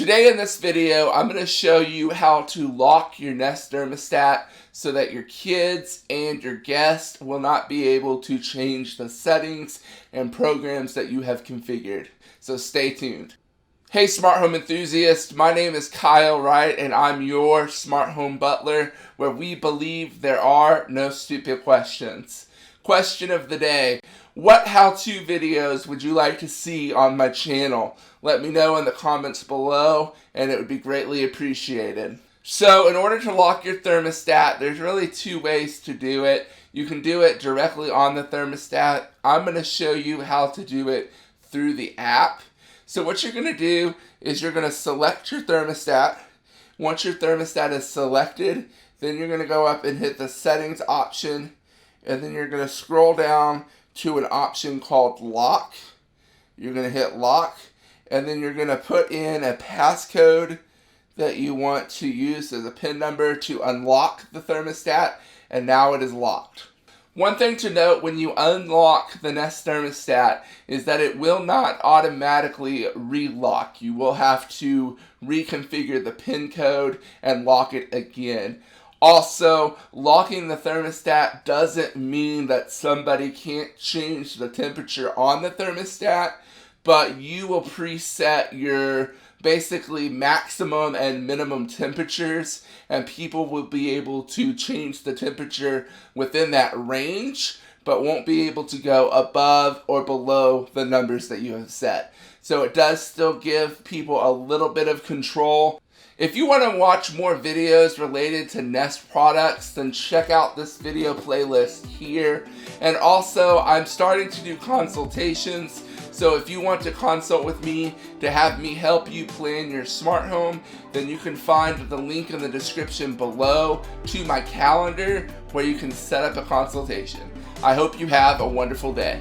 Today in this video, I'm going to show you how to lock your Nest Thermostat so that your kids and your guests will not be able to change the settings and programs that you have configured. So stay tuned. Hey smart home enthusiast, my name is Kyle Wright and I'm your smart home butler, where we believe there are no stupid questions. Question of the day: what how-to videos would you like to see on my channel? Let me know in the comments below and it would be greatly appreciated. So in order to lock your thermostat, there's really two ways to do it. You can do it directly on the thermostat. I'm going to show you how to do it through the app. So what you're going to do is you're going to select your thermostat. Once your thermostat is selected, then you're going to go up and hit the settings option, and then you're going to scroll down to an option called lock. You're going to hit lock, and then you're going to put in a passcode that you want to use as a PIN number to unlock the thermostat, and now it is locked. One thing to note when you unlock the Nest Thermostat is that it will not automatically relock. You will have to reconfigure the PIN code and lock it again. Also, locking the thermostat doesn't mean that somebody can't change the temperature on the thermostat, but you will preset your basically maximum and minimum temperatures, and people will be able to change the temperature within that range, but won't be able to go above or below the numbers that you have set. So it does still give people a little bit of control. If you want to watch more videos related to Nest products, then check out this video playlist here. And also, I'm starting to do consultations. So if you want to consult with me to have me help you plan your smart home, then you can find the link in the description below to my calendar where you can set up a consultation. I hope you have a wonderful day.